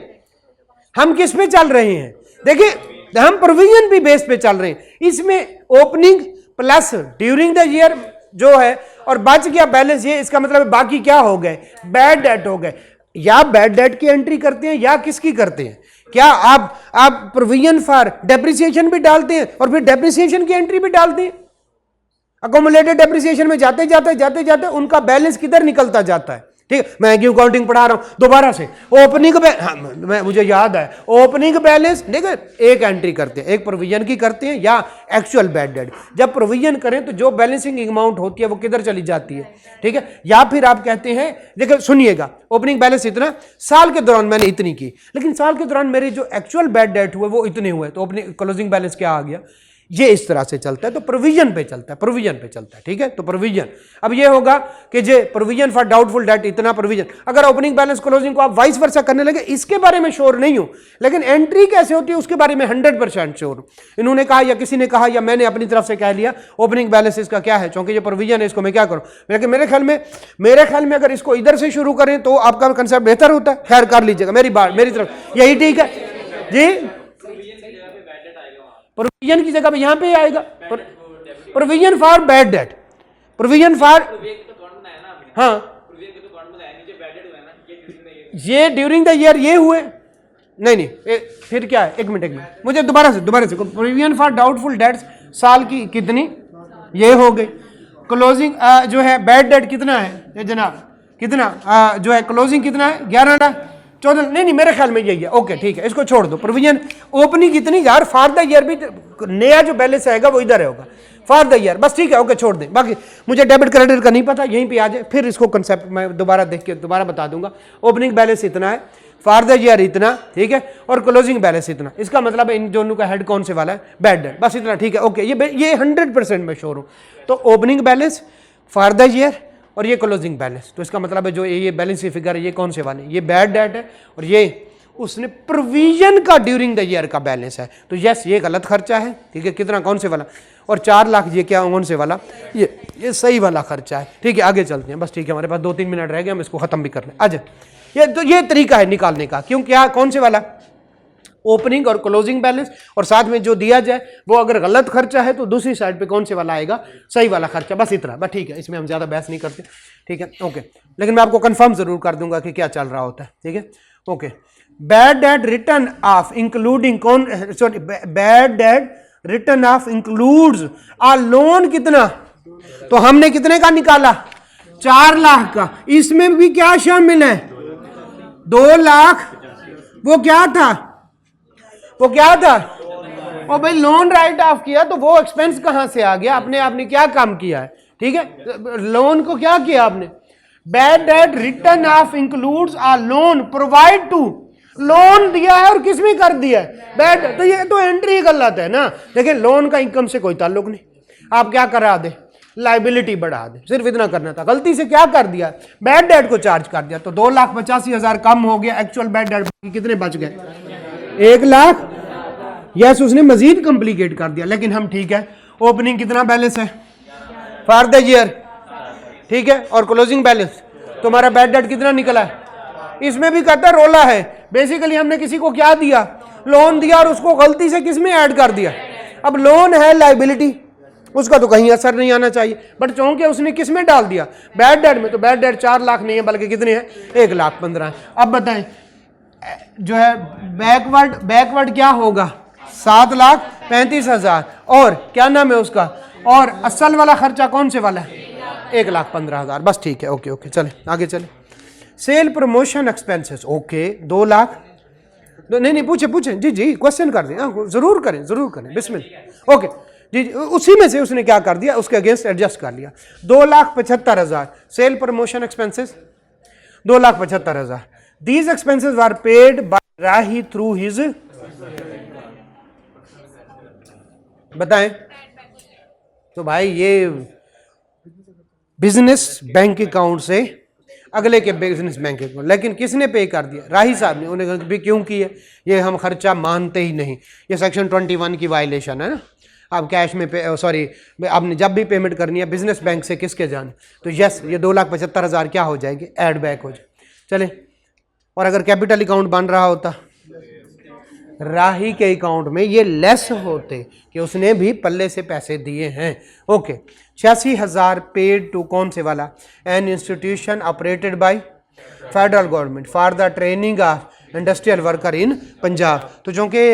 हम किस पे चल रहे हैं, देखिए हम प्रोविजन भी बेस पे चल रहे हैं, इसमें opening plus during the year जो है और बच गया बैलेंस, ये इसका मतलब बाकी क्या हो गए, बैड डेट हो गए। या बैड डेट की एंट्री करते हैं या किसकी करते हैं, क्या आप प्रोविजन फॉर डेप्रिसिएशन भी डालते हैं और फिर डेप्रिसिएशन की एंट्री भी डालते हैं, अकोमुलेटेड डेप्रिसिएशन में जाते जाते उनका बैलेंस किधर निकलता जाता है, ठीक है, मैं क्यों काउंटिंग पढ़ा रहा हूं दोबारा से। ओपनिंग मैं मुझे याद है ओपनिंग बैलेंस देखो एक एंट्री करते हैं, एक प्रोविजन की करते हैं या एक्चुअल बैड डेट। जब प्रोविजन करें तो जो बैलेंसिंग अमाउंट होती है वो किधर चली जाती है, ठीक है। या फिर आप कहते हैं देखो सुनिएगा ओपनिंग बैलेंस इतना, साल के दौरान मैंने इतनी की, लेकिन साल के दौरान मेरे जो एक्चुअल बैड डेट हुए वो इतने हुए, तो ओपनिंग क्लोजिंग बैलेंस क्या आ गया। ये इस तरह से चलता है, तो प्रोविजन पे चलता है, प्रोविजन पे चलता है, ठीक है। तो प्रोविजन अब ये होगा कि जे प्रोविजन फॉर डाउटफुल डेट इतना प्रोविजन। अगर ओपनिंग बैलेंस क्लोजिंग को आप वाइस वर्सा करने लगे, इसके बारे में श्योर नहीं हूं, लेकिन एंट्री कैसे होती है उसके बारे में 100% श्योर हूं। इन्होंने कहा या किसी ने कहा या मैंने अपनी तरफ से कह लिया ओपनिंग बैलेंस इसका क्या है, क्योंकि ये प्रोविजन है, इसको मैं क्या करूं। लेकिन मेरे ख्याल में अगर इसको इधर से शुरू करें तो आपका कंसेप्ट बेहतर होता है। खैर कर लीजिएगा, मेरी बात मेरी तरफ यही ठीक है जी। प्रोविजन की जगह पे यहां पे आएगा provision for bad debt, provision for हाँ ये ड्यूरिंग द ईयर ये हुए नहीं फिर क्या है, एक मिनट मुझे दोबारा से प्रोविजन फॉर डाउटफुल डेट्स साल की कितनी ये हो गई। क्लोजिंग जो है बैड डेट कितना है जनाब, कितना जो है क्लोजिंग कितना है 11 लाख 14 नहीं मेरे ख्याल में यही है। ओके ठीक है, इसको छोड़ दो। प्रोविजन ओपनिंग कितनी यार, फॉर द ईयर भी नया जो बैलेंस आएगा वो इधर होगा फॉर द ईयर, बस ठीक है। ओके छोड़ दें, बाकी मुझे डेबिट क्रेडिट का नहीं पता, यहीं पे आ जाए, फिर इसको कंसेप्ट मैं दोबारा देख के दोबारा बता दूंगा। ओपनिंग बैलेंस इतना है, फॉर द ईयर इतना, ठीक है, और क्लोजिंग बैलेंस इतना। इसका मतलब इन दोनों का हेड कौन से वाला है, बैड डेट, बस इतना, ठीक है। ओके ये 100% मैं श्योर हूँ। तो opening balance for the year और ये क्लोजिंग बैलेंस, तो इसका मतलब है जो ये बैलेंस की फिगर है ये कौन से वाले, ये बैड डेट है और ये उसने प्रोविजन का ड्यूरिंग द ईयर का बैलेंस है। तो यस ये गलत खर्चा है, ठीक है, कितना कौन से वाला, और 4 लाख ये क्या कौन से वाला, ये सही वाला खर्चा है, ठीक है। आगे चलते हैं, बस ठीक है, हमारे पास 2-3 मिनट रह गए, हम इसको खत्म भी कर लें। अच्छा ये तरीका है निकालने का, क्यों क्या कौन से वाला ओपनिंग और क्लोजिंग बैलेंस, और साथ में जो दिया जाए वो अगर गलत खर्चा है तो दूसरी साइड पे कौन से वाला आएगा, सही वाला खर्चा, बस इतना, बस ठीक है। इसमें हम ज्यादा बहस नहीं करते, ठीक है। ओके लेकिन मैं आपको कंफर्म जरूर कर दूंगा कि क्या चल रहा होता है, ठीक है। Okay bad debt written off including कौन, sorry bad debt written off includes a loan कितना, तो हमने कितने का निकाला 4 लाख का, इसमें भी क्या शामिल है 2 लाख, वो क्या था ओ भाई लोन राइट ऑफ किया, तो वो एक्सपेंस कहां से आ गया, आपने क्या काम किया है, ठीक है। लोन को क्या किया आपने, bad debt written off includes a loan provide to, loan दिया है और किसमें कर दिया है बैड, तो ये तो एंट्री गलत है ना। देखिए लोन का इनकम से कोई ताल्लुक नहीं, आप क्या करा दे लाइबिलिटी बढ़ा दे, सिर्फ इतना करना था। गलती से क्या कर दिया, बैड डेट को चार्ज कर दिया, तो 2,85,000 कम हो गया, एक्चुअल बैड डेट कितने बच गए 1 लाख। यस उसने मजीद कॉम्प्लिकेट कर दिया, लेकिन हम ठीक है। ओपनिंग कितना बैलेंस है फॉर द ईयर, ठीक है, और क्लोजिंग बैलेंस तुम्हारा बैड डेट कितना निकला है, इसमें भी कहता है रोला है। बेसिकली हमने किसी को क्या दिया, लोन दिया, और उसको गलती से किसमें ऐड कर दिया। अब लोन है लाइबिलिटी, उसका तो कहीं असर नहीं आना चाहिए, बट चूंकि उसने किसमें डाल दिया बैड डेट में, तो बैड डेट 4 लाख नहीं है बल्कि कितने हैं 1,15,000। अब बताएं जो है बैकवर्ड क्या होगा 7,35,000, और क्या नाम है उसका, और असल वाला खर्चा कौन से वाला है 1,15,000, बस ठीक है। ओके चले आगे चले। Sale promotion expenses, okay 2 lakh, नहीं पूछे जी क्वेश्चन कर दें, जरूर करें बिस्मिल्लाह। ओके जी उसी में से उसने क्या कर दिया, उसके अगेंस्ट एडजस्ट कर लिया 2,75,000 sale promotion expenses 2,75,000। These expenses were paid by Rahi through his, बताएं तो भाई ये बिजनेस बैंक अकाउंट से अगले के बिजनेस बैंक अकाउंट, लेकिन किसने पे कर दिया, राही साहब ने। उन्हें भी क्यों किया, ये हम खर्चा मानते ही नहीं, ये सेक्शन 21 की वायलेशन है ना। आप कैश में पे, सॉरी आपने जब भी पेमेंट करनी है बिजनेस बैंक से किसके जाने, तो यस ये 2,75,000 क्या हो जाएगी, ऐड बैक हो जाए। चले, और अगर कैपिटल अकाउंट बन रहा होता राही के अकाउंट में, ये लेस होते कि उसने भी पल्ले से पैसे दिए हैं। ओके 86,000 पेड टू कौन से वाला, an institution operated by federal government for the training of industrial worker in Punjab. तो जो कि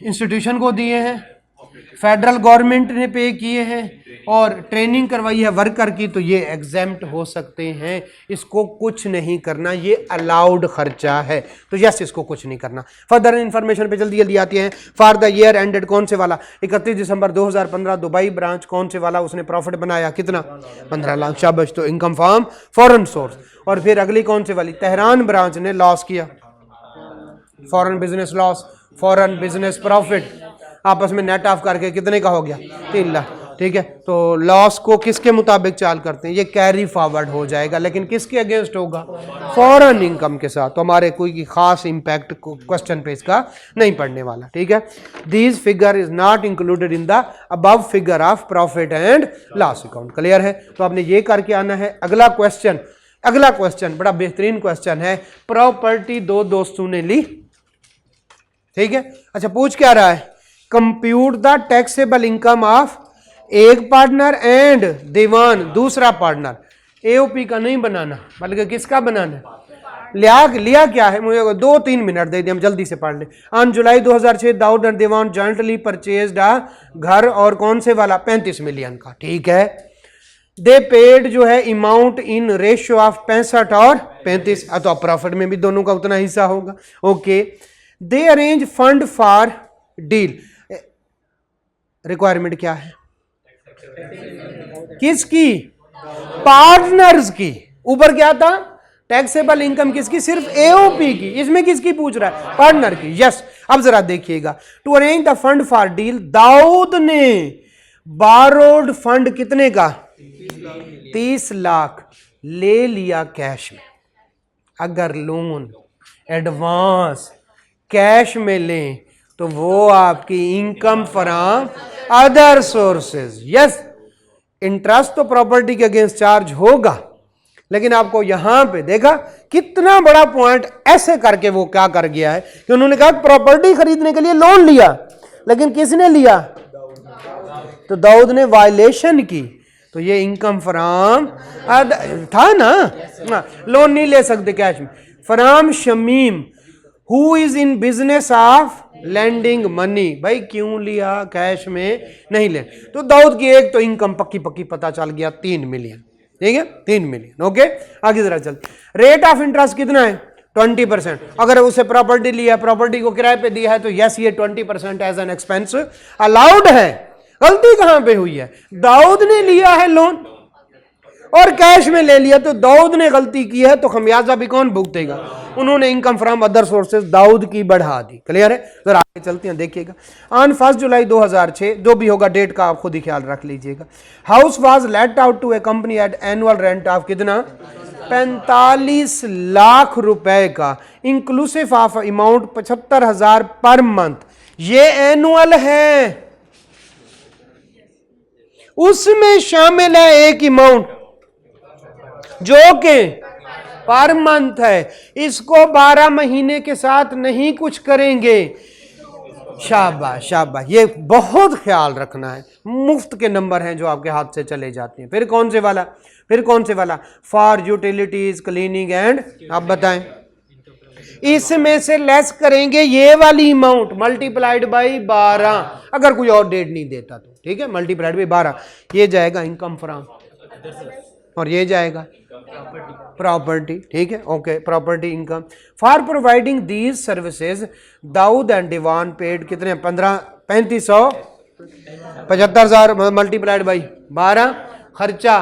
इंस्टीट्यूशन को दिए हैं, फेडरल गवर्नमेंट ने पे किए हैं और ट्रेनिंग करवाई है वर्कर की, तो ये एग्जेम्प्ट हो सकते हैं, इसको कुछ नहीं करना, ये अलाउड खर्चा है, तो यस इसको कुछ नहीं करना। फर्दर इन्फॉर्मेशन पे जल्दी जल्दी आती हैं। फॉर द ईयर एंडेड कौन से वाला, 31 दिसंबर 2015 दुबई ब्रांच कौन से वाला, उसने प्रॉफिट बनाया कितना, 15 लाख, शाबाश, तो इनकम फ्रॉम फॉरेन सोर्स। और फिर अगली कौन से वाली, तेहरान ब्रांच ने लॉस किया, foreign business loss, foreign business profit, आपस में नेट ऑफ करके कितने का हो गया, 3 लाख, ठीक है। तो लॉस को किसके मुताबिक चाल करते हैं, ये कैरी फॉरवर्ड हो जाएगा, लेकिन किसके अगेंस्ट होगा, फॉरेन इनकम के साथ, तो हमारे कोई खास इंपैक्ट क्वेश्चन पे इसका नहीं पड़ने वाला, ठीक है। This figure is not included in the above figure of profit and loss account, clear है। तो आपने ये करके आना है। अगला क्वेश्चन बड़ा बेहतरीन क्वेश्चन है, प्रॉपर्टी दो दोस्तों ने ली, ठीक है। अच्छा, पूछ क्या रहा है, compute the taxable income of एक पार्टनर एंड दीवान दूसरा पार्टनर। एओपी का नहीं बनाना, बल्कि किसका बनाना है, लिया क्या है, मुझे 2-3 मिनट दे दिए, हम जल्दी से पढ़ लें। On July 2006 Dawood and Diwan jointly purchased a घर, और कौन से वाला, 35 मिलियन का, ठीक है। दे पेड जो है अमाउंट इन रेशियो ऑफ 65 और 35, तो प्रॉफिट में भी दोनों का उतना हिस्सा होगा, okay. They arrange fund for deal, requirement क्या है, किसकी, पार्टनर्स की। ऊपर क्या था, टैक्सेबल इनकम किसकी, सिर्फ एओपी की, इसमें किसकी पूछ रहा है, पार्टनर की, यस। अब जरा देखिएगा, to arrange the fund for deal, Daud ने बारोड फंड कितने का, 30 लाख ले लिया कैश में। अगर लोन एडवांस कैश में लें तो वो आपकी income from other sources, yes. Interest तो प्रॉपर्टी के अगेंस्ट चार्ज होगा, लेकिन आपको यहां पे देखा कितना बड़ा पॉइंट ऐसे करके वो क्या कर गया है कि उन्होंने कहा प्रॉपर्टी खरीदने के लिए लोन लिया, लेकिन किसने लिया, तो दाऊद ने वायलेशन की, तो ये इनकम फ्रॉम था ना, लोन नहीं ले सकते कैश में। From Shamim who is in business of lending money, भाई क्यों लिया, कैश में नहीं ले, तो दाऊद की एक तो इनकम पक्की पक्की पता चल गया, 3 मिलियन, ठीक है, 3 मिलियन, ओके। आगे जरा चलते, रेट ऑफ इंटरेस्ट कितना है, 20%। अगर उसे प्रॉपर्टी लिया, प्रॉपर्टी को किराए पे दिया है, तो यस ये 20% एज एन एक्सपेंस अलाउड है। गलती कहां पे हुई है, दाऊद ने लिया है लोन और कैश में ले लिया, तो दाऊद ने गलती की है, तो खमियाजा भी कौन भुगतेगा, उन्होंने income from other sources Daud की बढ़ा दी, क्लियर है। जरा आगे चलते हैं, देखिएगा। ऑन 1 जुलाई 2006, जो भी होगा डेट का आप खुद ही ख्याल रख लीजिएगा। House was let out to a company at annual rent of कितना, 45 लाख रुपए का, inclusive of amount 75,000 per month, ये एनुअल है, उसमें शामिल है एक अमाउंट जो कि पर मंथ है, इसको 12 महीने के साथ नहीं कुछ करेंगे। शाबाश शाबाश, ये बहुत ख्याल रखना है, मुफ्त के नंबर हैं जो आपके हाथ से चले जाते हैं। फिर कौन से वाला, फॉर यूटिलिटीज क्लीनिंग एंड, आप बताएं, इसमें से लेस करेंगे ये वाली अमाउंट मल्टीप्लाइड बाई 12, अगर कोई और डेट नहीं देता तो, ठीक है, मल्टीप्लाइड बाई 12, ये जाएगा इनकम फ्रॉम, और ये जाएगा प्रॉपर्टी, ठीक है, okay, property income. For providing these services Daud and Diwan paid कितने, 3500, 75,000 मल्टीप्लाइड बाई 12, खर्चा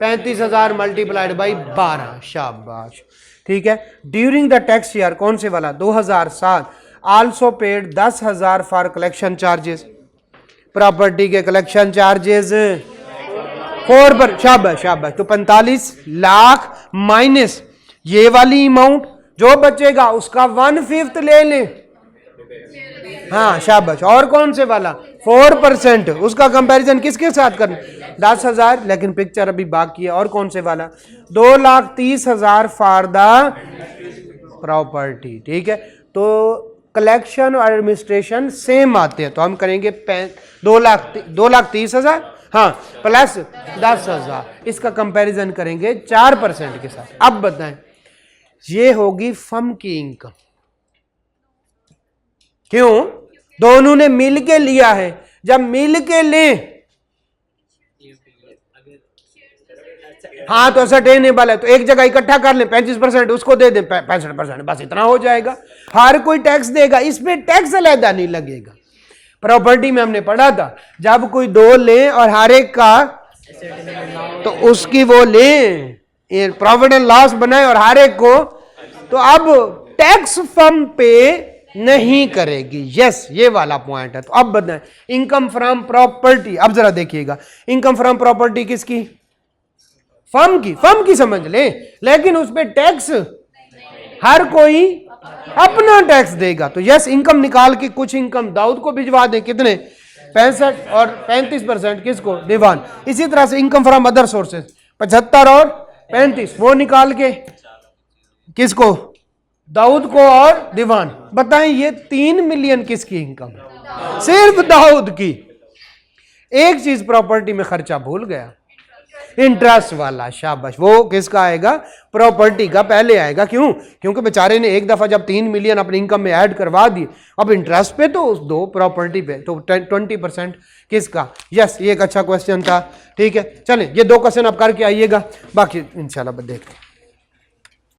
35,000 मल्टीप्लाइड बाई 12, शाबाश, ठीक है। ड्यूरिंग द टैक्स ईयर कौन से वाला, 2007, also paid 10,000 for collection charges, property के कलेक्शन चार्जेस 4 पर, शाबाश शाबाश, तो 45 लाख माइनस ये वाली अमाउंट, जो बचेगा उसका 1/5 ले लें, हाँ शाबाश। और कौन से वाला, 4%, उसका कंपैरिजन किसके साथ करना, 10,000, लेकिन पिक्चर अभी बाकी है। और कौन से वाला, 2,30,000 फॉर द प्रॉपर्टी, ठीक है। तो कलेक्शन और एडमिनिस्ट्रेशन सेम आते हैं, तो हम करेंगे 2,30,000, हाँ, प्लस 10,000, इसका कंपैरिजन करेंगे 4% के साथ। अब बताएं, ये होगी फर्म की इनकम, क्यों, दोनों ने मिलके लिया है, जब मिल के लें, हाँ तो सर्टेनेबल है तो एक जगह इकट्ठा कर लें, 35% उसको दे दें, 65%, बस इतना हो जाएगा। हर कोई टैक्स देगा, इसमें टैक्स अलग नहीं लगेगा। प्रॉपर्टी में हमने पढ़ा था जब कोई दो ले और हर एक का तो उसकी वो ले प्रॉफिट एंड लॉस बनाए और हर एक को, तो अब टैक्स फर्म पे नहीं करेगी। यस, ये वाला पॉइंट है। तो अब बताएं इनकम फ्रॉम प्रॉपर्टी, अब जरा देखिएगा इनकम फ्रॉम प्रॉपर्टी किसकी? फर्म की समझ ले, लेकिन उस पे टैक्स हर कोई अपना टैक्स देगा। तो यस, इनकम निकाल के कुछ इनकम दाऊद को भिजवा दें, कितने? 65 और 35% किसको? दीवान। इसी तरह से इनकम फ्रॉम अदर सोर्सेज 75 और 35 वो निकाल के किसको? दाऊद को और दीवान। बताएं ये 3 मिलियन किसकी इनकम? सिर्फ दाऊद की। एक चीज प्रॉपर्टी में खर्चा भूल गया, इंटरेस्ट वाला। शाबाश, वो किसका आएगा? प्रॉपर्टी का पहले आएगा। क्यों? क्योंकि बेचारे ने एक दफा जब 3 मिलियन अपनी इनकम में ऐड करवा दी, अब इंटरेस्ट पे तो उस दो प्रॉपर्टी पे, तो 20% किसका? यस, ये एक अच्छा क्वेश्चन था। ठीक है, चलें ये 2 क्वेश्चन आप करके आइएगा, बाकी इंशाल्लाह देखते हैं।